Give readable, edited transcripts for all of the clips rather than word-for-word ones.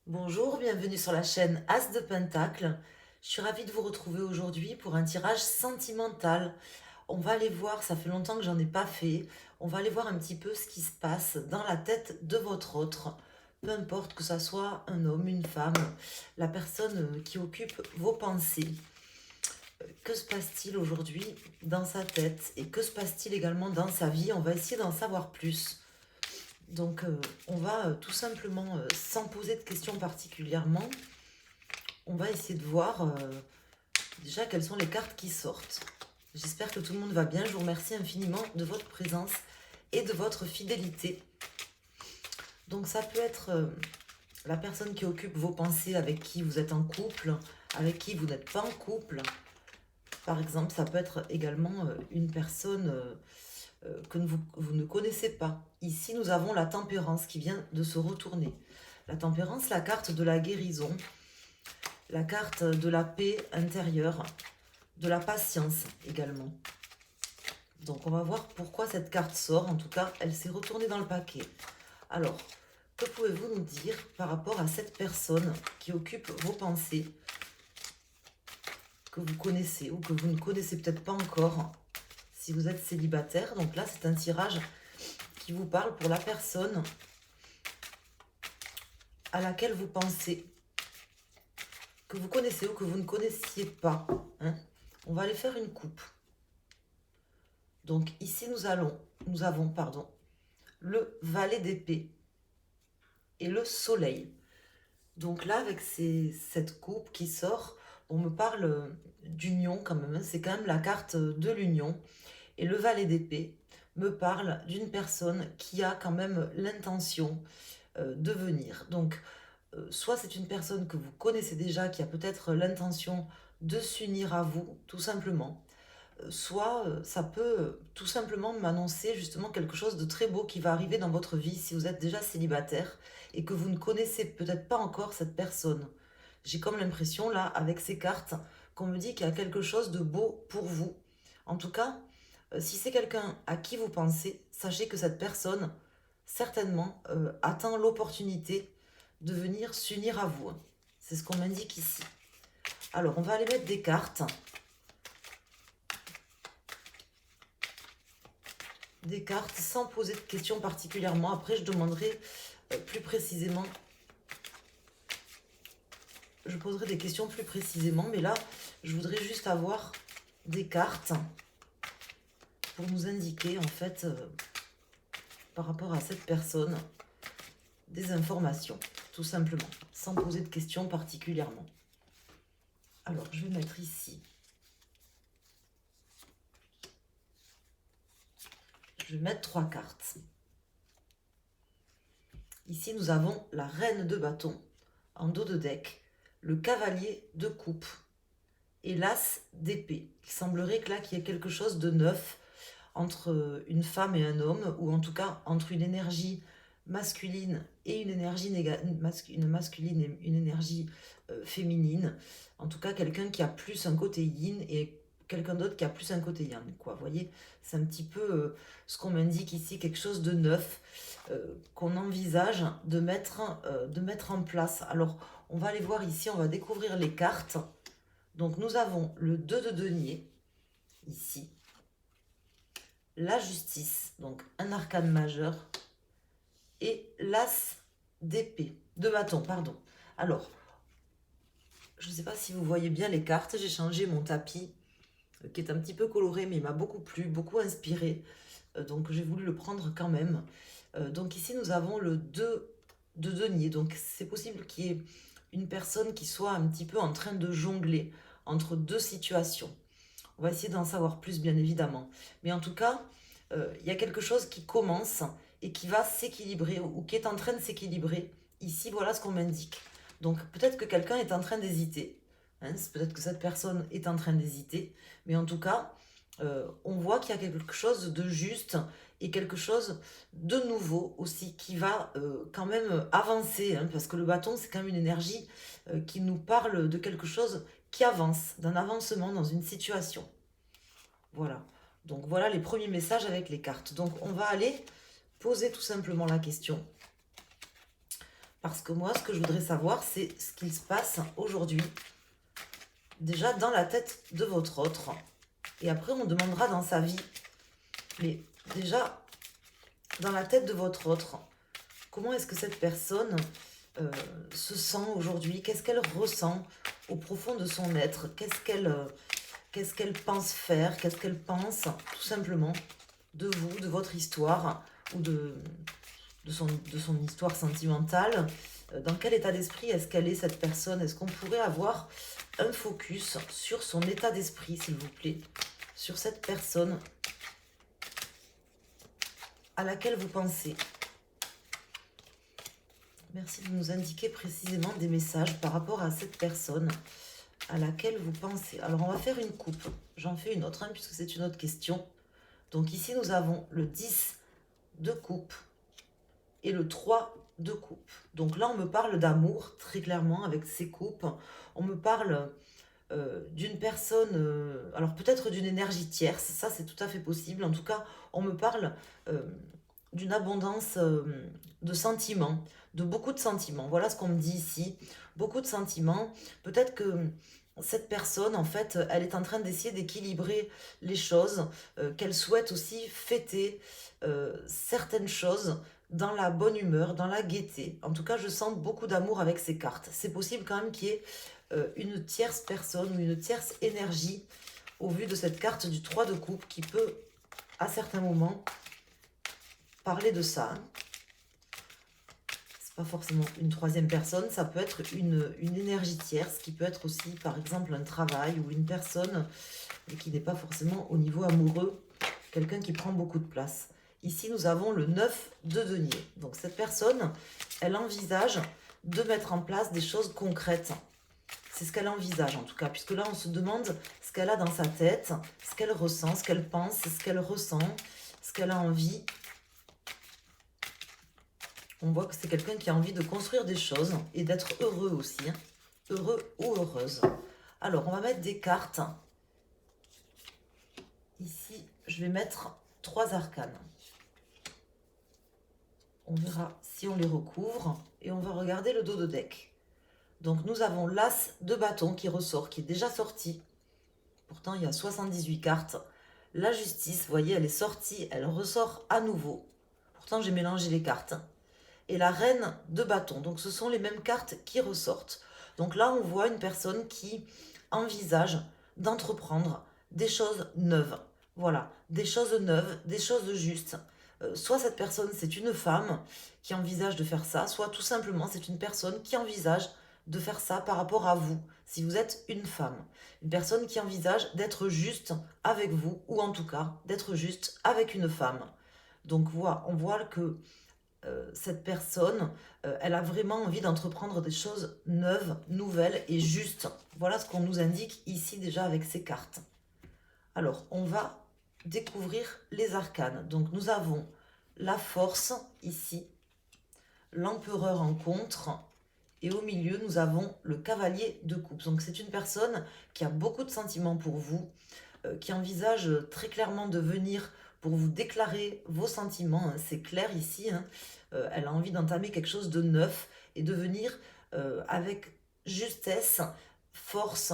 Bonjour, bienvenue sur la chaîne As de Pentacle. Je suis ravie de vous retrouver aujourd'hui pour un tirage sentimental. On va aller voir, ça fait longtemps que j'en ai pas fait, on va aller voir un petit peu ce qui se passe dans la tête de votre autre. Peu importe que ça soit un homme, une femme, la personne qui occupe vos pensées. Que se passe-t-il aujourd'hui dans sa tête et que se passe-t-il également dans sa vie? On va essayer d'en savoir plus. Donc, on va tout simplement, sans poser de questions particulièrement, on va essayer de voir déjà quelles sont les cartes qui sortent. J'espère que tout le monde va bien. Je vous remercie infiniment de votre présence et de votre fidélité. Donc, ça peut être la personne qui occupe vos pensées, avec qui vous êtes en couple, avec qui vous n'êtes pas en couple. Par exemple, ça peut être également une personne que vous ne connaissez pas. Ici, nous avons la tempérance qui vient de se retourner. La tempérance, la carte de la guérison, la carte de la paix intérieure, de la patience également. Donc, on va voir pourquoi cette carte sort. En tout cas, elle s'est retournée dans le paquet. Alors, que pouvez-vous nous dire par rapport à cette personne qui occupe vos pensées, que vous connaissez ou que vous ne connaissez peut-être pas encore, si vous êtes célibataire? Donc là, c'est un tirage qui vous parle pour la personne à laquelle vous pensez, que vous connaissez ou que vous ne connaissiez pas. Hein. On va aller faire une coupe. Donc ici, nous avons, le valet d'épée et le soleil. Donc là, avec cette coupe qui sort, on me parle d'union quand même. Hein. C'est quand même la carte de l'union. Et le valet d'épée me parle d'une personne qui a quand même l'intention de venir. Donc, soit c'est une personne que vous connaissez déjà, qui a peut-être l'intention de s'unir à vous, tout simplement. Soit ça peut tout simplement m'annoncer justement quelque chose de très beau qui va arriver dans votre vie si vous êtes déjà célibataire et que vous ne connaissez peut-être pas encore cette personne. J'ai comme l'impression là, avec ces cartes, qu'on me dit qu'il y a quelque chose de beau pour vous. En tout cas, si c'est quelqu'un à qui vous pensez, sachez que cette personne, certainement, attend l'opportunité de venir s'unir à vous. C'est ce qu'on m'indique ici. Alors, on va aller mettre des cartes. Des cartes sans poser de questions particulièrement. Après, je demanderai plus précisément. Je poserai des questions plus précisément. Mais là, je voudrais juste avoir des cartes pour nous indiquer, en fait, par rapport à cette personne, des informations, tout simplement, sans poser de questions particulièrement. Alors, je vais mettre ici. Je vais mettre 3 cartes. Ici, nous avons la reine de bâton en dos de deck, le cavalier de coupe et l'as d'épée. Il semblerait que là, qu'il y ait quelque chose de neuf entre une femme et un homme, ou en tout cas entre une énergie masculine et une énergie une masculine et une énergie féminine. En tout cas, quelqu'un qui a plus un côté yin et quelqu'un d'autre qui a plus un côté yang, quoi. Vous voyez, c'est un petit peu ce qu'on m'indique ici, quelque chose de neuf qu'on envisage de mettre en place. Alors, on va aller voir ici, on va découvrir les cartes. Donc, nous avons le 2 de denier, ici. La justice, donc un arcane majeur. Et l'as d'épée, de bâton, pardon. Alors, je ne sais pas si vous voyez bien les cartes. J'ai changé mon tapis, qui est un petit peu coloré, mais il m'a beaucoup plu, beaucoup inspiré. Donc, j'ai voulu le prendre quand même. Donc, ici, nous avons le 2 de denier. Donc, c'est possible qu'il y ait une personne qui soit un petit peu en train de jongler entre deux situations. On va essayer d'en savoir plus, bien évidemment. Mais en tout cas, il y a quelque chose qui commence et qui va s'équilibrer ou qui est en train de s'équilibrer. Ici, voilà ce qu'on m'indique. Donc, peut-être que quelqu'un est en train d'hésiter. Hein, peut-être que cette personne est en train d'hésiter. Mais en tout cas, on voit qu'il y a quelque chose de juste et quelque chose de nouveau aussi qui va quand même avancer. Hein, parce que le bâton, c'est quand même une énergie qui nous parle de quelque chose qui avance, d'un avancement dans une situation. Voilà. Donc voilà les premiers messages avec les cartes. Donc on va aller poser tout simplement la question. Parce que moi, ce que je voudrais savoir, c'est ce qu'il se passe aujourd'hui, déjà dans la tête de votre autre. Et après, on demandera dans sa vie. Mais déjà, dans la tête de votre autre, comment est-ce que cette personne se sent aujourd'hui? Qu'est-ce qu'elle ressent au profond de son être? Qu'est-ce qu'elle pense faire? Qu'est-ce qu'elle pense, tout simplement, de vous, de votre histoire, ou de son histoire sentimentale? Dans quel état d'esprit est-ce qu'elle est, cette personne? Est-ce qu'on pourrait avoir un focus sur son état d'esprit, s'il vous plaît? Sur cette personne à laquelle vous pensez. Merci de nous indiquer précisément des messages par rapport à cette personne à laquelle vous pensez. Alors, on va faire une coupe. J'en fais une autre, puisque c'est une autre question. Donc ici, nous avons le 10 de coupe et le 3 de coupe. Donc là, on me parle d'amour, très clairement, avec ces coupes. On me parle d'une personne, alors peut-être d'une énergie tierce, ça c'est tout à fait possible. En tout cas, on me parle d'une abondance de sentiments, de beaucoup de sentiments. Voilà ce qu'on me dit ici, beaucoup de sentiments. Peut-être que cette personne, en fait, elle est en train d'essayer d'équilibrer les choses, qu'elle souhaite aussi fêter certaines choses dans la bonne humeur, dans la gaieté. En tout cas, je sens beaucoup d'amour avec ces cartes. C'est possible quand même qu'il y ait une tierce personne ou une tierce énergie au vu de cette carte du 3 de coupe qui peut, à certains moments, parler de ça. C'est pas forcément une troisième personne, ça peut être une énergie tierce qui peut être aussi, par exemple, un travail ou une personne qui n'est pas forcément au niveau amoureux, quelqu'un qui prend beaucoup de place. Ici, nous avons le 9 de denier. Donc, cette personne, elle envisage de mettre en place des choses concrètes. C'est ce qu'elle envisage en tout cas, puisque là on se demande ce qu'elle a dans sa tête, ce qu'elle ressent, ce qu'elle pense, ce qu'elle ressent, ce qu'elle a envie. On voit que c'est quelqu'un qui a envie de construire des choses et d'être heureux aussi, heureux ou heureuse. Alors on va mettre des cartes. Ici, je vais mettre 3 arcanes. On verra si on les recouvre et on va regarder le dos de deck. Donc nous avons l'As de bâton qui ressort, qui est déjà sorti. Pourtant, il y a 78 cartes. La justice, vous voyez, elle est sortie, elle ressort à nouveau. Pourtant, j'ai mélangé les cartes. Et la reine de bâton. Donc ce sont les mêmes cartes qui ressortent. Donc là, on voit une personne qui envisage d'entreprendre des choses neuves. Voilà, des choses neuves, des choses justes. Soit cette personne, c'est une femme qui envisage de faire ça, soit tout simplement, c'est une personne qui envisage de faire ça par rapport à vous, si vous êtes une femme. Une personne qui envisage d'être juste avec vous, ou en tout cas, d'être juste avec une femme. Donc voilà, on voit que cette personne, elle a vraiment envie d'entreprendre des choses neuves, nouvelles et justes. Voilà ce qu'on nous indique ici déjà avec ces cartes. Alors, on va découvrir les arcanes. Donc, nous avons la force ici, l'empereur en contre, et au milieu, nous avons le cavalier de coupe. Donc, c'est une personne qui a beaucoup de sentiments pour vous, qui envisage très clairement de venir pour vous déclarer vos sentiments. C'est clair ici. Elle a envie d'entamer quelque chose de neuf et de venir avec justesse, force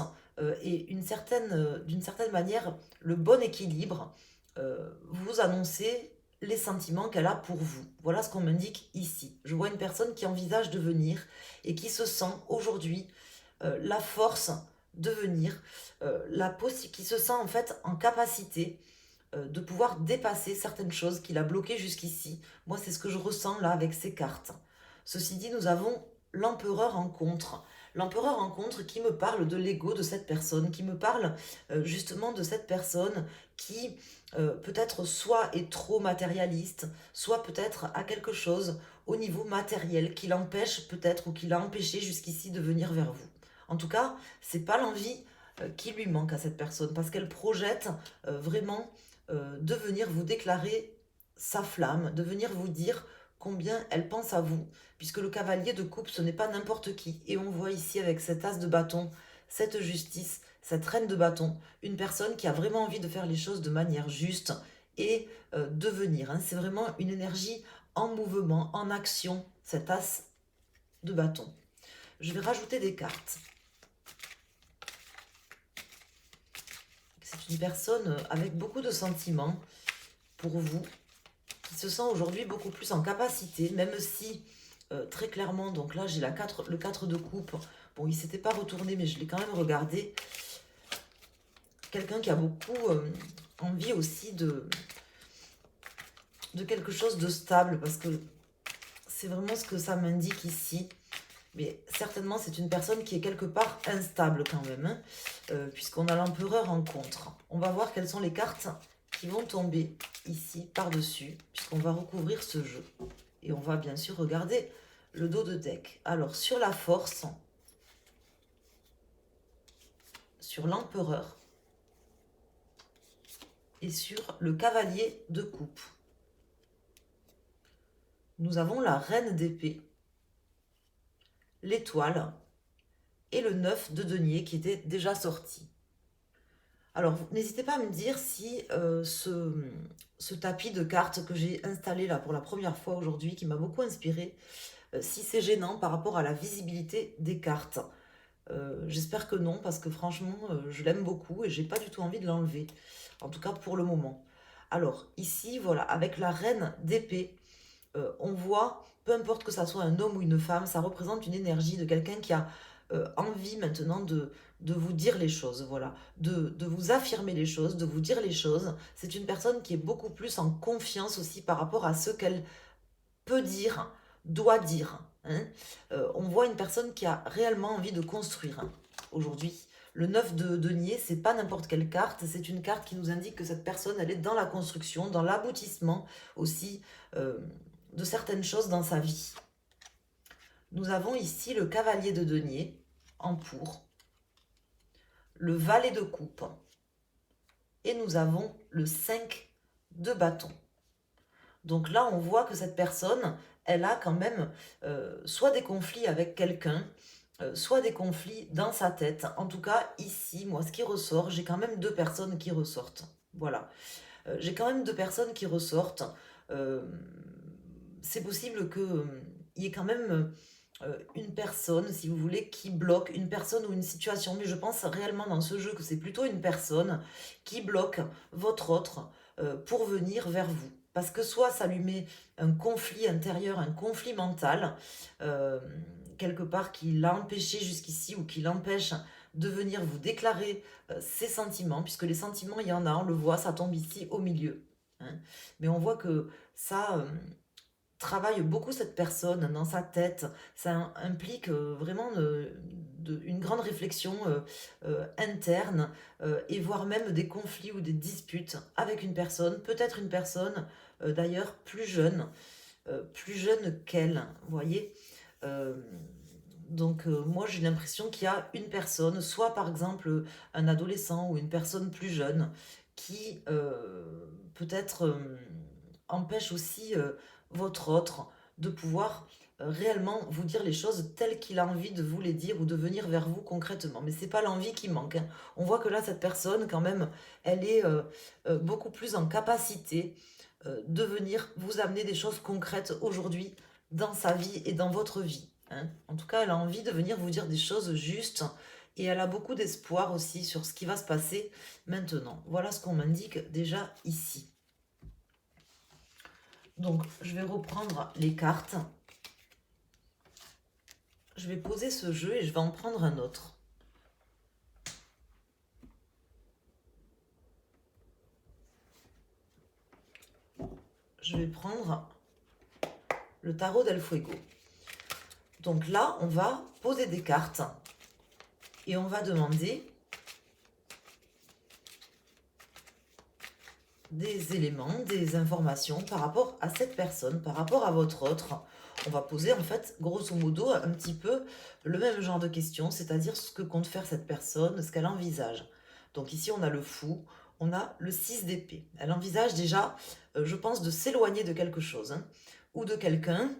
et d'une certaine manière, le bon équilibre, vous annoncer les sentiments qu'elle a pour vous. Voilà ce qu'on m'indique ici. Je vois une personne qui envisage de venir et qui se sent aujourd'hui la force de venir, qui se sent en fait en capacité de pouvoir dépasser certaines choses qu'il a bloquées jusqu'ici. Moi, c'est ce que je ressens là avec ces cartes. Ceci dit, nous avons l'empereur en contre. L'empereur en contre qui me parle de l'ego de cette personne, qui me parle justement de cette personne qui peut-être soit est trop matérialiste, soit peut-être a quelque chose au niveau matériel qui l'empêche peut-être ou qui l'a empêché jusqu'ici de venir vers vous. En tout cas, c'est pas l'envie qui lui manque à cette personne parce qu'elle projette vraiment de venir vous déclarer sa flamme, de venir vous dire combien elle pense à vous, puisque le cavalier de coupe, ce n'est pas n'importe qui. Et on voit ici avec cet as de bâton, cette justice, cette reine de bâton, une personne qui a vraiment envie de faire les choses de manière juste et de venir. C'est vraiment une énergie en mouvement, en action, cet as de bâton. Je vais rajouter des cartes. C'est une personne avec beaucoup de sentiments pour vous, qui se sent aujourd'hui beaucoup plus en capacité, même si très clairement, donc là j'ai le 4 de coupe. Bon, il ne s'était pas retourné, mais je l'ai quand même regardé. Quelqu'un qui a beaucoup envie aussi de quelque chose de stable, parce que c'est vraiment ce que ça m'indique ici. Mais certainement, c'est une personne qui est quelque part instable quand même, hein, puisqu'on a l'empereur en contre. On va voir quelles sont les cartes qui vont tomber ici par-dessus, puisqu'on va recouvrir ce jeu. Et on va bien sûr regarder le dos de deck. Alors, sur la force, sur l'empereur et sur le cavalier de coupe, nous avons la reine d'épée, l'étoile et le 9 de denier qui était déjà sorti. Alors, n'hésitez pas à me dire si ce tapis de cartes que j'ai installé là pour la première fois aujourd'hui, qui m'a beaucoup inspiré, si c'est gênant par rapport à la visibilité des cartes. J'espère que non, parce que franchement, je l'aime beaucoup et j'ai pas du tout envie de l'enlever. En tout cas, pour le moment. Alors, ici, voilà, avec la reine d'épée, on voit, peu importe que ça soit un homme ou une femme, ça représente une énergie de quelqu'un qui a envie maintenant de vous dire les choses, voilà, de vous affirmer les choses, de vous dire les choses. C'est une personne qui est beaucoup plus en confiance aussi par rapport à ce qu'elle peut dire, doit dire, hein. On voit une personne qui a réellement envie de construire, hein, aujourd'hui. Le 9 de denier, c'est pas n'importe quelle carte, c'est une carte qui nous indique que cette personne, elle est dans la construction, dans l'aboutissement aussi de certaines choses dans sa vie. Nous avons ici le cavalier de denier en pour, le valet de coupe et nous avons le 5 de bâton. Donc là, on voit que cette personne, elle a quand même soit des conflits avec quelqu'un, soit des conflits dans sa tête. En tout cas, ici, moi, ce qui ressort, j'ai quand même deux personnes qui ressortent. Voilà. J'ai quand même deux personnes qui ressortent. C'est possible qu'il y ait quand même une personne, si vous voulez, qui bloque, une personne ou une situation. Mais je pense réellement dans ce jeu que c'est plutôt une personne qui bloque votre autre pour venir vers vous. Parce que soit ça lui met un conflit intérieur, un conflit mental, quelque part qui l'a empêché jusqu'ici ou qui l'empêche de venir vous déclarer ses sentiments, puisque les sentiments, il y en a, on le voit, ça tombe ici au milieu, hein. Mais on voit que ça travaille beaucoup cette personne dans sa tête, ça implique vraiment une grande réflexion interne et voire même des conflits ou des disputes avec une personne, peut-être une personne d'ailleurs plus jeune qu'elle, vous voyez. Euh, donc moi j'ai l'impression qu'il y a une personne, soit par exemple un adolescent ou une personne plus jeune, qui peut-être empêche aussi votre autre de pouvoir réellement vous dire les choses telles qu'il a envie de vous les dire ou de venir vers vous concrètement. Mais c'est pas l'envie qui manque, hein. On voit que là, cette personne, quand même, elle est beaucoup plus en capacité de venir vous amener des choses concrètes aujourd'hui dans sa vie et dans votre vie, hein. En tout cas, elle a envie de venir vous dire des choses justes et elle a beaucoup d'espoir aussi sur ce qui va se passer maintenant. Voilà ce qu'on m'indique déjà ici. Donc, je vais reprendre les cartes. Je vais poser ce jeu et je vais en prendre un autre. Je vais prendre le tarot del Fuego. Donc là, on va poser des cartes et on va demander des éléments, des informations par rapport à cette personne, par rapport à votre autre. On va poser en fait, grosso modo, un petit peu le même genre de questions, c'est-à-dire ce que compte faire cette personne, ce qu'elle envisage. Donc ici, on a le fou, on a le 6 d'épée. Elle envisage déjà, je pense, de s'éloigner de quelque chose, hein, ou de quelqu'un,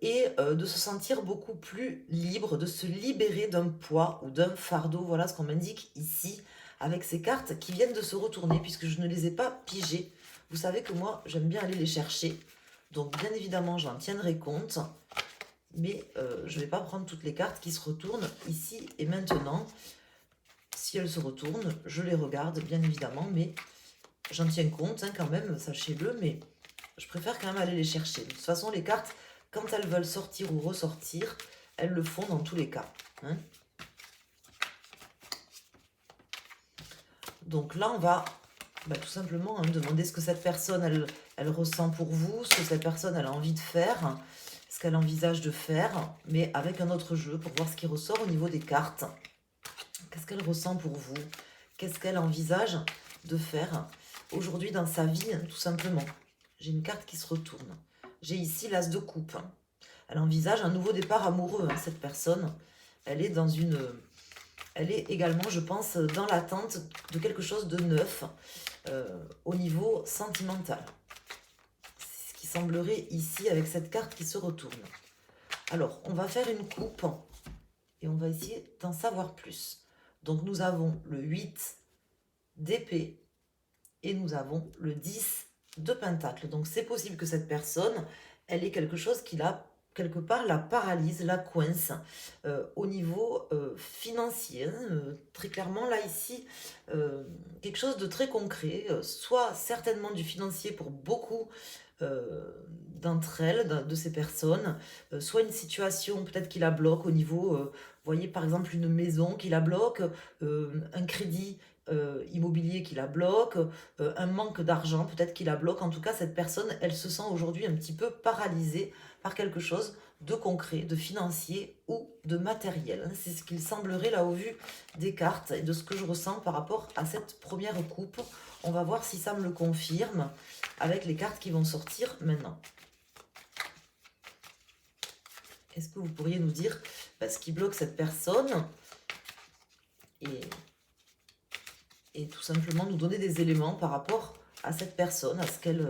et de se sentir beaucoup plus libre, de se libérer d'un poids ou d'un fardeau. Voilà ce qu'on m'indique ici, avec ces cartes qui viennent de se retourner, puisque je ne les ai pas pigées. Vous savez que moi, j'aime bien aller les chercher. Donc, bien évidemment, j'en tiendrai compte. mais je ne vais pas prendre toutes les cartes qui se retournent ici et maintenant. Si elles se retournent, je les regarde, bien évidemment, mais j'en tiens compte, hein, quand même, sachez-le, mais je préfère quand même aller les chercher. De toute façon, les cartes, quand elles veulent sortir ou ressortir, elles le font dans tous les cas, hein. Donc là, on va tout simplement demander ce que cette personne, elle ressent pour vous, ce que cette personne, elle a envie de faire, ce qu'elle envisage de faire, mais avec un autre jeu pour voir ce qui ressort au niveau des cartes. Qu'est-ce qu'elle ressent pour vous? Qu'est-ce qu'elle envisage de faire aujourd'hui dans sa vie, tout simplement? J'ai une carte qui se retourne. J'ai ici l'as de coupe. Elle envisage un nouveau départ amoureux, cette personne. Elle est dans une... Elle est également, je pense, dans l'attente de quelque chose de neuf au niveau sentimental. C'est ce qui semblerait ici avec cette carte qui se retourne. Alors, on va faire une coupe et on va essayer d'en savoir plus. Donc, nous avons le 8 d'épée et nous avons le 10 de pentacle. Donc, c'est possible que cette personne, elle ait quelque chose qui la quelque part la paralyse, la coince au niveau financier. Très clairement, là, ici, quelque chose de très concret, soit certainement du financier pour beaucoup d'entre elles, de ces personnes, soit une situation peut-être qui la bloque au niveau, vous voyez par exemple une maison qui la bloque, un crédit immobilier qui la bloque, un manque d'argent peut-être qui la bloque. En tout cas, cette personne, elle se sent aujourd'hui un petit peu paralysée par quelque chose de concret, de financier ou de matériel. C'est ce qu'il semblerait là au vu des cartes et de ce que je ressens par rapport à cette première coupe. On va voir si ça me le confirme avec les cartes qui vont sortir maintenant. Est-ce que vous pourriez nous dire ce qui bloque cette personne et tout simplement nous donner des éléments par rapport à cette personne, à ce qu'elle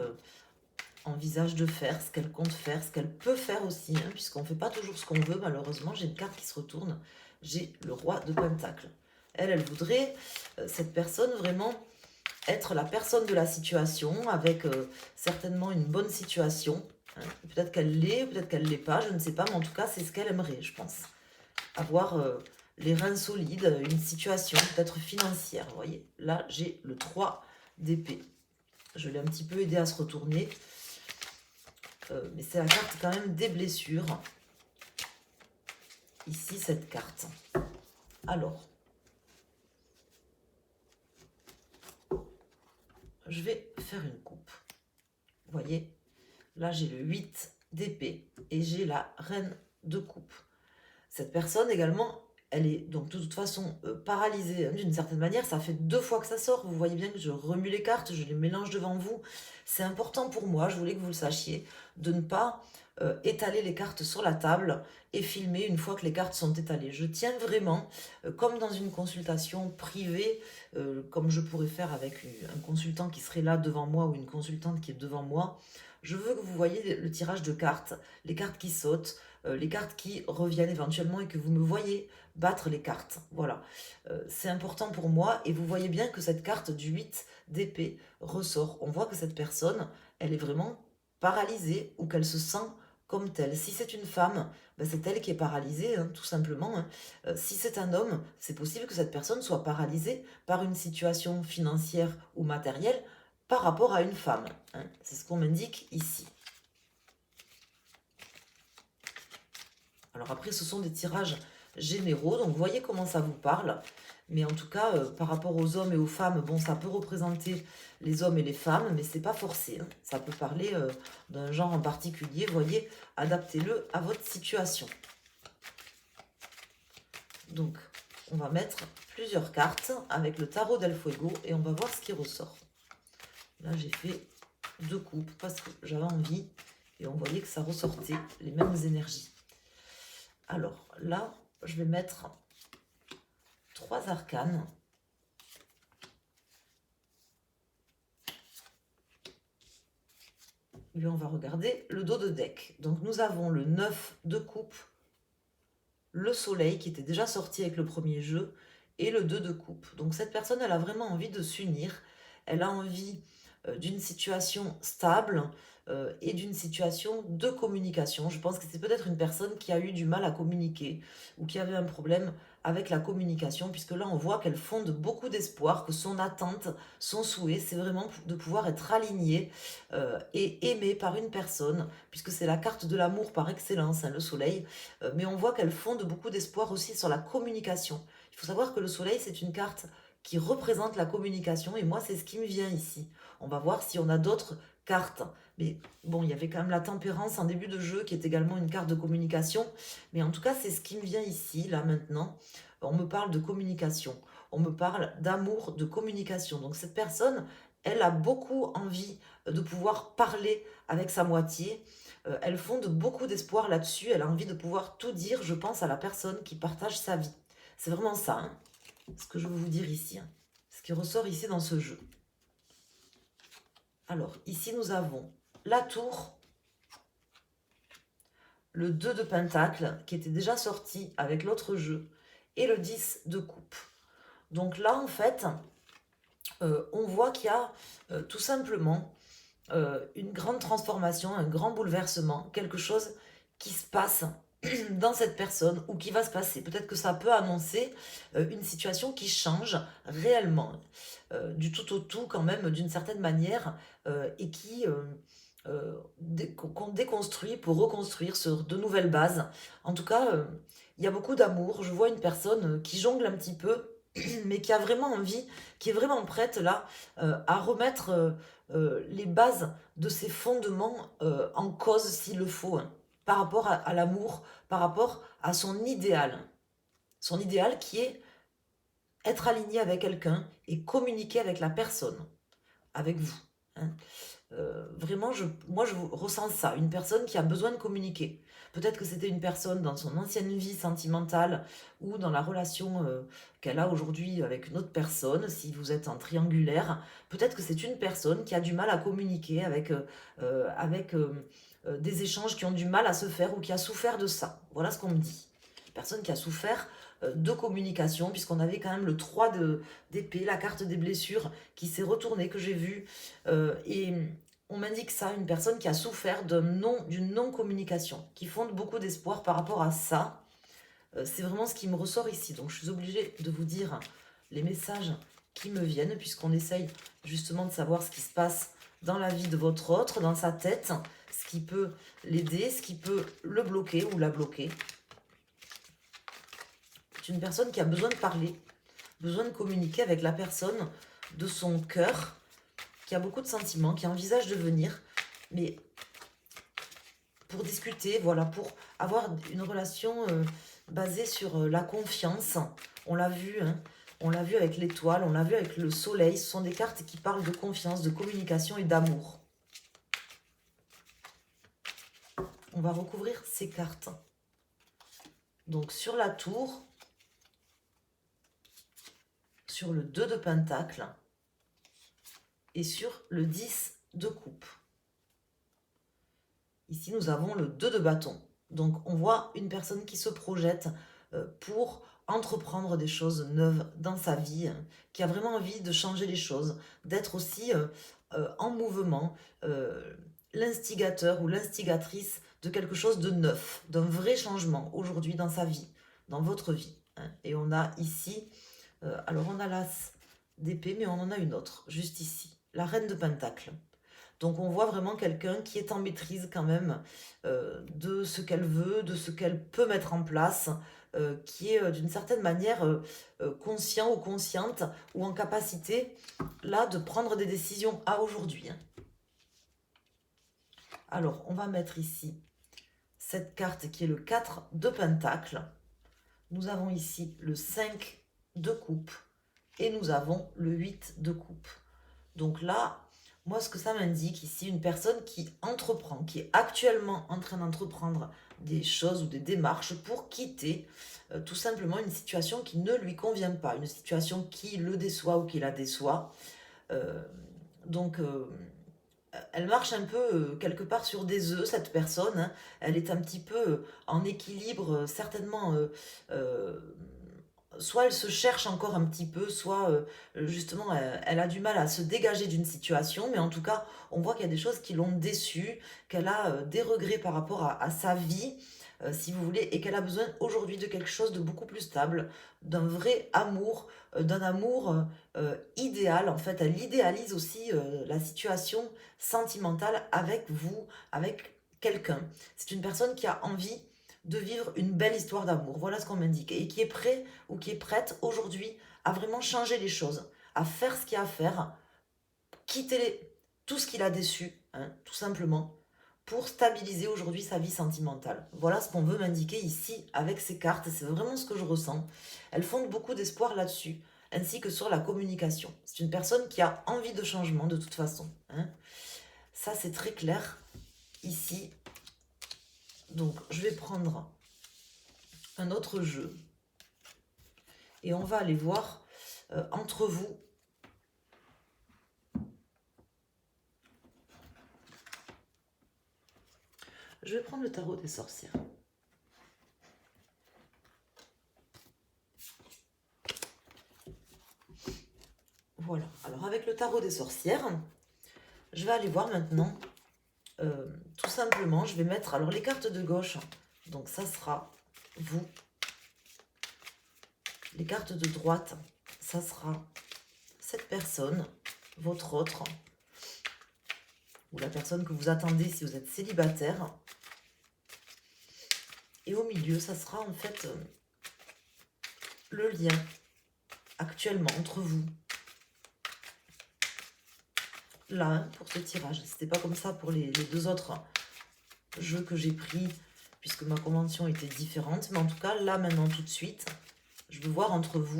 envisage de faire, ce qu'elle compte faire, ce qu'elle peut faire aussi, puisqu'on ne fait pas toujours ce qu'on veut, malheureusement. J'ai une carte qui se retourne, j'ai le roi de pentacle. Elle voudrait, cette personne, vraiment être la personne de la situation, avec certainement une bonne situation. Peut-être qu'elle l'est, peut-être qu'elle ne l'est pas, je ne sais pas, mais en tout cas, c'est ce qu'elle aimerait, je pense. Avoir les reins solides, une situation peut-être financière, vous voyez. Là, j'ai le 3 d'épée. Je l'ai un petit peu aidé à se retourner. Mais c'est la carte quand même des blessures. Ici, cette carte. Alors, je vais faire une coupe. Vous voyez, là, j'ai le 8 d'épée et j'ai la reine de coupe. Cette personne également, elle est donc de toute façon paralysée d'une certaine manière. Ça fait 2 fois que ça sort. Vous voyez bien que je remue les cartes, je les mélange devant vous. C'est important pour moi, je voulais que vous le sachiez, de ne pas étaler les cartes sur la table et filmer une fois que les cartes sont étalées. Je tiens vraiment, comme dans une consultation privée, comme je pourrais faire avec un consultant qui serait là devant moi ou une consultante qui est devant moi. Je veux que vous voyez le tirage de cartes, les cartes qui sautent, les cartes qui reviennent éventuellement et que vous me voyez battre les cartes. Voilà, c'est important pour moi et vous voyez bien que cette carte du 8 d'épée ressort. On voit que cette personne, elle est vraiment paralysée ou qu'elle se sent comme telle. Si c'est une femme, c'est elle qui est paralysée, tout simplement. Si c'est un homme, c'est possible que cette personne soit paralysée par une situation financière ou matérielle par rapport à une femme. C'est ce qu'on m'indique ici. Alors après, ce sont des tirages généraux, donc vous voyez comment ça vous parle. Mais en tout cas, par rapport aux hommes et aux femmes, bon, ça peut représenter les hommes et les femmes, mais c'est pas forcé. Ça peut parler d'un genre en particulier. Vous voyez, adaptez-le à votre situation. Donc, on va mettre plusieurs cartes avec le tarot del Fuego et on va voir ce qui ressort. Là, j'ai fait 2 coupes parce que j'avais envie et on voyait que ça ressortait les mêmes énergies. Alors là, je vais mettre 3 arcanes. Et on va regarder le dos de deck. Donc nous avons le 9 de coupe, le soleil qui était déjà sorti avec le premier jeu, et le 2 de coupe. Donc cette personne, elle a vraiment envie de s'unir. Elle a envie d'une situation stable et d'une situation de communication. Je pense que c'est peut-être une personne qui a eu du mal à communiquer ou qui avait un problème avec la communication, puisque là on voit qu'elle fonde beaucoup d'espoir, que son attente, son souhait, c'est vraiment de pouvoir être aligné et aimé par une personne, puisque c'est la carte de l'amour par excellence, hein, le soleil, mais on voit qu'elle fonde beaucoup d'espoir aussi sur la communication. Il faut savoir que le soleil, c'est une carte qui représente la communication, et moi c'est ce qui me vient ici. On va voir si on a d'autres cartes. Mais bon, il y avait quand même la tempérance en début de jeu qui est également une carte de communication. Mais en tout cas, c'est ce qui me vient ici, là maintenant. On me parle de communication. On me parle d'amour, de communication. Donc cette personne, elle a beaucoup envie de pouvoir parler avec sa moitié. Elle fonde beaucoup d'espoir là-dessus. Elle a envie de pouvoir tout dire, je pense, à la personne qui partage sa vie. C'est vraiment ça, hein, ce que je veux vous dire ici, hein, ce qui ressort ici dans ce jeu. Alors, ici, nous avons la tour, le 2 de pentacle, qui était déjà sorti avec l'autre jeu, et le 10 de coupe. Donc là, en fait, on voit qu'il y a tout simplement une grande transformation, un grand bouleversement, quelque chose qui se passe dans cette personne ou qui va se passer. Peut-être que ça peut annoncer une situation qui change réellement, du tout au tout quand même, d'une certaine manière, et qui qu'on déconstruit pour reconstruire sur de nouvelles bases. En tout cas, il y a beaucoup d'amour. Je vois une personne qui jongle un petit peu, mais qui a vraiment envie, qui est vraiment prête là à remettre les bases de ses fondements en cause s'il le faut, hein, par rapport à l'amour, par rapport à son idéal. Son idéal qui est être aligné avec quelqu'un et communiquer avec la personne, avec vous, hein. Vraiment, moi je ressens ça, une personne qui a besoin de communiquer. Peut-être que c'était une personne dans son ancienne vie sentimentale ou dans la relation qu'elle a aujourd'hui avec une autre personne, si vous êtes en triangulaire. Peut-être que c'est une personne qui a du mal à communiquer avec des échanges qui ont du mal à se faire ou qui a souffert de ça. Voilà ce qu'on me dit. Une personne qui a souffert de communication, puisqu'on avait quand même le 3 d'épée, la carte des blessures qui s'est retournée, que j'ai vue. Et on m'indique ça, une personne qui a souffert d'une non-communication, qui fonde beaucoup d'espoir par rapport à ça. C'est vraiment ce qui me ressort ici. Donc je suis obligée de vous dire les messages qui me viennent, puisqu'on essaye justement de savoir ce qui se passe dans la vie de votre autre, dans sa tête, ce qui peut l'aider, ce qui peut le bloquer ou la bloquer. C'est une personne qui a besoin de parler, besoin de communiquer avec la personne de son cœur, qui a beaucoup de sentiments, qui envisage de venir, mais pour discuter, voilà, pour avoir une relation basée sur la confiance. On l'a vu, hein, on l'a vu avec l'étoile, on l'a vu avec le soleil. Ce sont des cartes qui parlent de confiance, de communication et d'amour. On va recouvrir ces cartes. Donc sur la tour, sur le 2 de pentacle et sur le 10 de coupe. Ici, nous avons le 2 de bâton. Donc, on voit une personne qui se projette pour entreprendre des choses neuves dans sa vie, hein, qui a vraiment envie de changer les choses, d'être aussi en mouvement, l'instigateur ou l'instigatrice de quelque chose de neuf, d'un vrai changement aujourd'hui dans sa vie, dans votre vie, hein. Et on a ici, alors on a l'as d'épée, mais on en a une autre, juste ici, la reine de pentacle. Donc on voit vraiment quelqu'un qui est en maîtrise quand même de ce qu'elle veut, de ce qu'elle peut mettre en place, qui est d'une certaine manière conscient ou consciente ou en capacité là de prendre des décisions à aujourd'hui, hein. Alors on va mettre ici cette carte qui est le 4 de pentacle. Nous avons ici le 5 de coupe et nous avons le 8 de coupe. Donc là, moi, ce que ça m'indique ici, une personne qui entreprend, qui est actuellement en train d'entreprendre des choses ou des démarches pour quitter tout simplement une situation qui ne lui convient pas, une situation qui le déçoit ou qui la déçoit. Donc, elle marche un peu quelque part sur des œufs, cette personne, hein. Elle est un petit peu en équilibre, certainement soit elle se cherche encore un petit peu, soit justement elle a du mal à se dégager d'une situation, mais en tout cas on voit qu'il y a des choses qui l'ont déçue, qu'elle a des regrets par rapport à sa vie, si vous voulez, et qu'elle a besoin aujourd'hui de quelque chose de beaucoup plus stable, d'un vrai amour, d'un amour idéal. En fait, elle idéalise aussi la situation sentimentale avec vous, avec quelqu'un. C'est une personne qui a envie de vivre une belle histoire d'amour. Voilà ce qu'on m'indique. Et qui est prêt ou qui est prête aujourd'hui à vraiment changer les choses, à faire ce qu'il y a à faire, quitter tout ce qu'il a déçu, hein, tout simplement, pour stabiliser aujourd'hui sa vie sentimentale. Voilà ce qu'on veut m'indiquer ici avec ces cartes. C'est vraiment ce que je ressens. Elles fondent beaucoup d'espoir là-dessus, ainsi que sur la communication. C'est une personne qui a envie de changement de toute façon, hein. Ça, c'est très clair ici. Donc, je vais prendre un autre jeu et on va aller voir entre vous. Je vais prendre le tarot des sorcières. Voilà. Alors avec le tarot des sorcières, je vais aller voir maintenant. Tout simplement, je vais mettre alors les cartes de gauche. Donc ça sera vous. Les cartes de droite, ça sera cette personne, votre autre, ou la personne que vous attendez si vous êtes célibataire. Et au milieu, ça sera en fait le lien actuellement entre vous. Là, hein, pour ce tirage. C'était pas comme ça pour les deux autres jeux que j'ai pris, puisque ma convention était différente. Mais en tout cas, là, maintenant, tout de suite, je veux voir entre vous.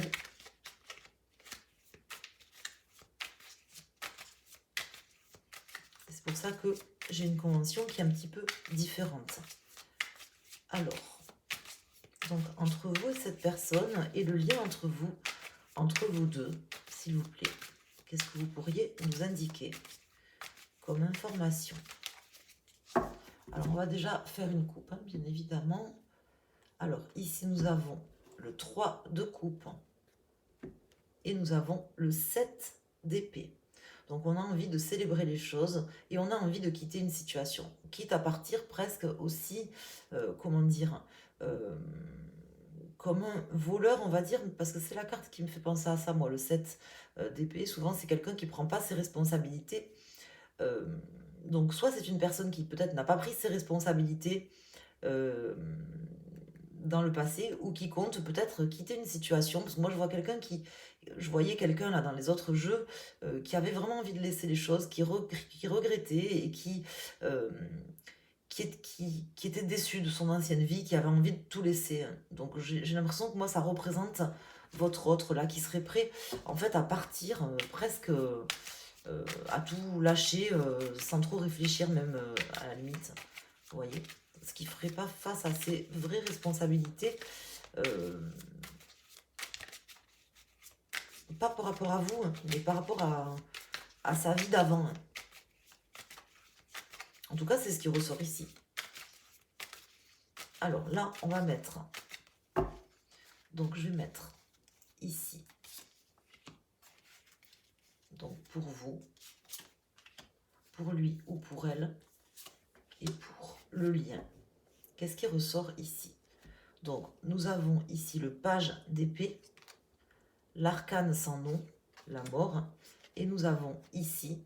C'est pour ça que j'ai une convention qui est un petit peu différente. Alors, donc entre vous et cette personne, et le lien entre vous deux, s'il vous plaît, qu'est-ce que vous pourriez nous indiquer comme information? Alors, on va déjà faire une coupe, hein, bien évidemment. Alors, ici, nous avons le 3 de coupe et nous avons le 7 d'épée. Donc, on a envie de célébrer les choses et on a envie de quitter une situation, quitte à partir presque aussi, comment dire, comme un voleur, on va dire, parce que c'est la carte qui me fait penser à ça, moi, le 7 d'épée. Souvent, c'est quelqu'un qui ne prend pas ses responsabilités. Euh, donc, soit c'est une personne qui peut-être n'a pas pris ses responsabilités euh, dans le passé, ou qui compte peut-être quitter une situation. Parce que moi, je voyais quelqu'un là dans les autres jeux qui avait vraiment envie de laisser les choses, qui regrettait et euh, qui était déçu de son ancienne vie, qui avait envie de tout laisser. Donc j'ai l'impression que moi, ça représente votre autre là, qui serait prêt en fait à partir presque à tout lâcher sans trop réfléchir, même à la limite. Vous voyez, ce qui ne ferait pas face à ses vraies responsabilités. Pas par rapport à vous, hein, mais par rapport à sa vie d'avant. Hein. En tout cas, c'est ce qui ressort ici. Alors là, on va mettre... Donc, je vais mettre ici. Donc, pour vous, pour lui ou pour elle, et pour le lien. Qu'est-ce qui ressort ici? Donc, nous avons ici le page d'épée, l'arcane sans nom, la mort, et nous avons ici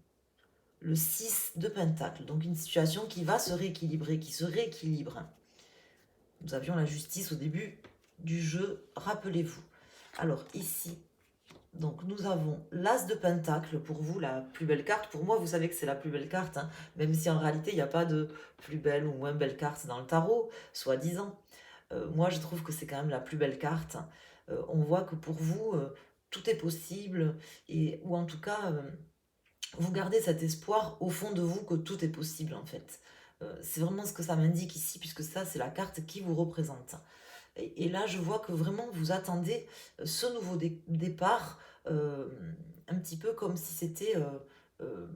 le 6 de pentacle, donc une situation qui va se rééquilibrer, qui se rééquilibre. Nous avions la justice au début du jeu, rappelez-vous. Alors ici, donc nous avons l'as de pentacle, pour vous la plus belle carte. Pour moi, vous savez que c'est la plus belle carte, hein, même si en réalité, il n'y a pas de plus belle ou moins belle carte dans le tarot, soi-disant. Moi, je trouve que c'est quand même la plus belle carte. On voit que pour vous, tout est possible, ou en tout cas, vous gardez cet espoir au fond de vous que tout est possible, en fait. C'est vraiment ce que ça m'indique ici, puisque ça, c'est la carte qui vous représente. Et là, je vois que vraiment, vous attendez ce nouveau départ, un petit peu comme si c'était euh,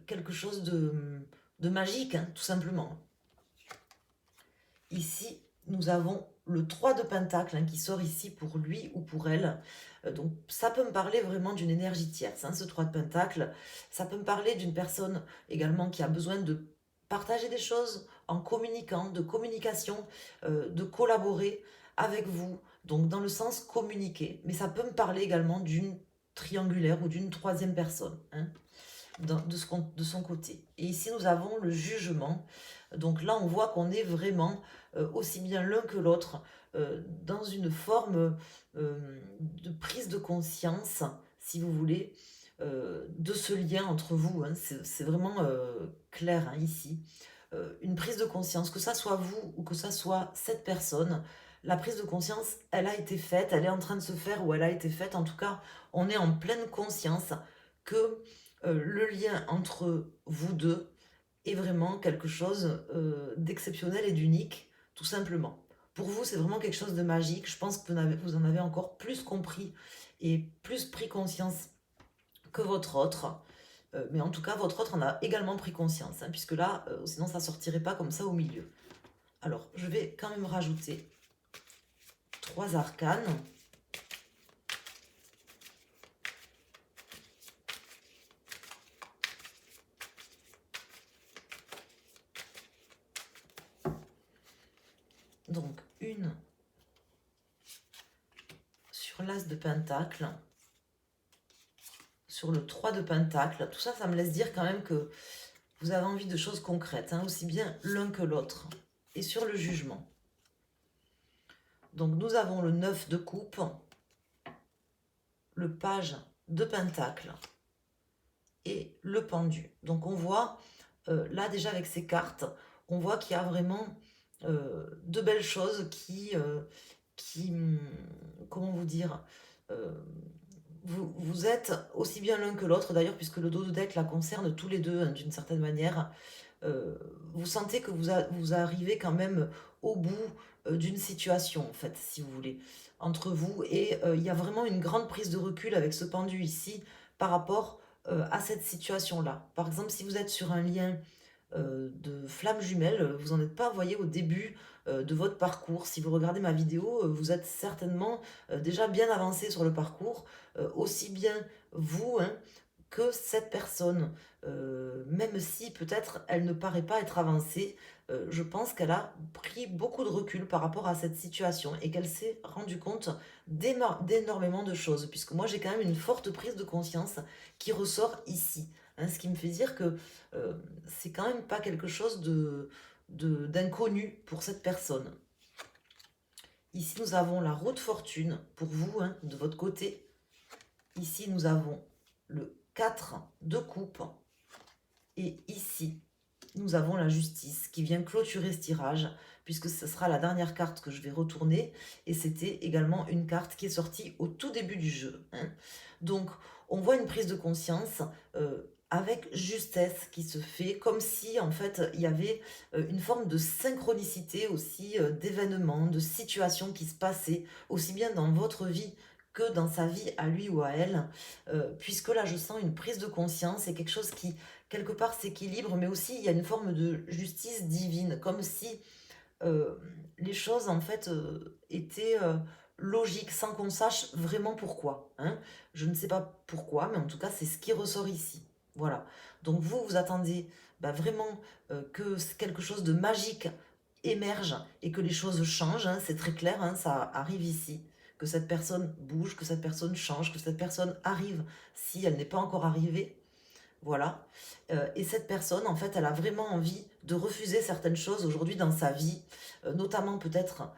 quelque chose de magique, hein, tout simplement. Ici, nous avons le 3 de Pentacle hein, qui sort ici pour lui ou pour elle. Donc ça peut me parler vraiment d'une énergie tierce, hein, ce 3 de Pentacle. Ça peut me parler d'une personne également qui a besoin de partager des choses en communiquant, de communication, de collaborer avec vous. Donc dans le sens communiquer. Mais ça peut me parler également d'une triangulaire ou d'une troisième personne. Hein de son côté. Et ici, nous avons le jugement. Donc là, on voit qu'on est vraiment aussi bien l'un que l'autre dans une forme de prise de conscience, si vous voulez, de ce lien entre vous. Hein. C'est vraiment clair hein, ici. Une prise de conscience, que ça soit vous ou que ça soit cette personne, la prise de conscience, elle a été faite, elle est en train de se faire ou elle a été faite. En tout cas, on est en pleine conscience que le lien entre vous deux est vraiment quelque chose d'exceptionnel et d'unique, tout simplement. Pour vous, c'est vraiment quelque chose de magique. Je pense que vous en avez encore plus compris et plus pris conscience que votre autre. Mais en tout cas, votre autre en a également pris conscience, hein, puisque là, sinon ça sortirait pas comme ça au milieu. Alors, je vais quand même rajouter 3 arcanes. Donc, une sur l'as de pentacle, sur le 3 de pentacle. Tout ça, ça me laisse dire quand même que vous avez envie de choses concrètes, hein, aussi bien l'un que l'autre. Et sur le jugement. Donc, nous avons le 9 de coupe, le page de pentacle et le pendu. Donc, on voit, là déjà avec ces cartes, on voit qu'il y a vraiment de belles choses qui comment vous dire, vous êtes aussi bien l'un que l'autre d'ailleurs, puisque le dos de deck la concerne tous les deux hein, d'une certaine manière. Vous sentez que vous arrivez quand même au bout d'une situation, en fait, si vous voulez, entre vous. Et il y a vraiment une grande prise de recul avec ce pendu ici par rapport à cette situation-là. Par exemple, si vous êtes sur un lien de flammes jumelles. Vous n'en êtes pas, vous voyez, au début de votre parcours. Si vous regardez ma vidéo, vous êtes certainement déjà bien avancé sur le parcours, aussi bien vous hein, que cette personne. Même si peut-être elle ne paraît pas être avancée, je pense qu'elle a pris beaucoup de recul par rapport à cette situation et qu'elle s'est rendue compte d'énormément de choses, puisque moi j'ai quand même une forte prise de conscience qui ressort ici. Hein, ce qui me fait dire que c'est quand même pas quelque chose d'inconnu pour cette personne. Ici, nous avons la roue de fortune pour vous, hein, de votre côté. Ici, nous avons le 4 de coupe. Et ici, nous avons la justice qui vient clôturer ce tirage, puisque ce sera la dernière carte que je vais retourner. Et c'était également une carte qui est sortie au tout début du jeu. Hein. Donc, on voit une prise de conscience avec justesse qui se fait, comme si en fait il y avait une forme de synchronicité aussi d'événements, de situations qui se passaient, aussi bien dans votre vie que dans sa vie à lui ou à elle, puisque là je sens une prise de conscience et quelque chose qui quelque part s'équilibre, mais aussi il y a une forme de justice divine, comme si les choses en fait étaient logiques sans qu'on sache vraiment pourquoi. Hein. Je ne sais pas pourquoi, mais en tout cas c'est ce qui ressort ici. Voilà. Donc vous, vous attendez bah, vraiment que quelque chose de magique émerge et que les choses changent. Hein. C'est très clair, hein, ça arrive ici. Que cette personne bouge, que cette personne change, que cette personne arrive si elle n'est pas encore arrivée. Voilà. Et cette personne, en fait, elle a vraiment envie de refuser certaines choses aujourd'hui dans sa vie, notamment peut-être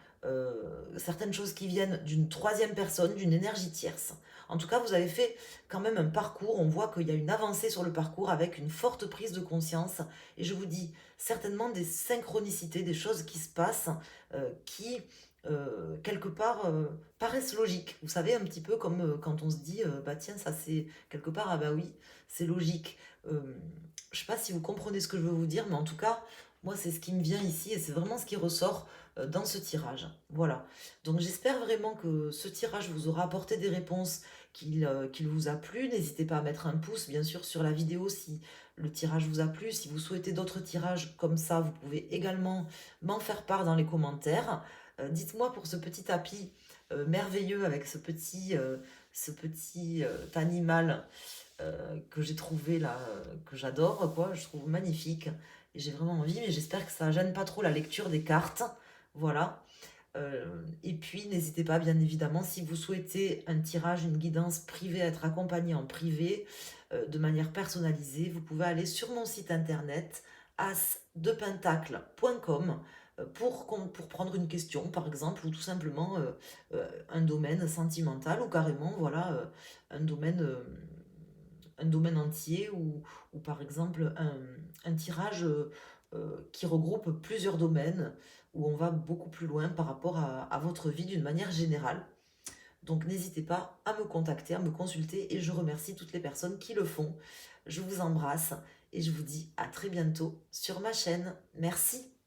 certaines choses qui viennent d'une troisième personne, d'une énergie tierce. En tout cas, vous avez fait quand même un parcours, on voit qu'il y a une avancée sur le parcours avec une forte prise de conscience. Et je vous dis, certainement des synchronicités, des choses qui se passent, qui, quelque part, paraissent logiques. Vous savez, un petit peu comme quand on se dit, bah tiens, ça c'est quelque part, ah bah oui, c'est logique. Je ne sais pas si vous comprenez ce que je veux vous dire, mais en tout cas, moi, c'est ce qui me vient ici et c'est vraiment ce qui ressort dans ce tirage. Voilà. Donc, j'espère vraiment que ce tirage vous aura apporté des réponses, qu'il vous a plu. N'hésitez pas à mettre un pouce, bien sûr, sur la vidéo si le tirage vous a plu. Si vous souhaitez d'autres tirages comme ça, vous pouvez également m'en faire part dans les commentaires. Dites-moi pour ce petit tapis merveilleux avec ce petit animal que j'ai trouvé là, que j'adore, quoi. Je trouve magnifique. Et j'ai vraiment envie, mais j'espère que ça gêne pas trop la lecture des cartes. Voilà. Et puis, n'hésitez pas, bien évidemment, si vous souhaitez un tirage, une guidance privée, être accompagné en privé, de manière personnalisée, vous pouvez aller sur mon site internet asdepentacle.com pour prendre une question, par exemple, ou tout simplement un domaine sentimental, ou carrément, voilà, un domaine, euh, un domaine entier, ou par exemple un tirage qui regroupe plusieurs domaines, où on va beaucoup plus loin par rapport à votre vie d'une manière générale. Donc n'hésitez pas à me contacter, à me consulter, et je remercie toutes les personnes qui le font. Je vous embrasse et je vous dis à très bientôt sur ma chaîne. Merci.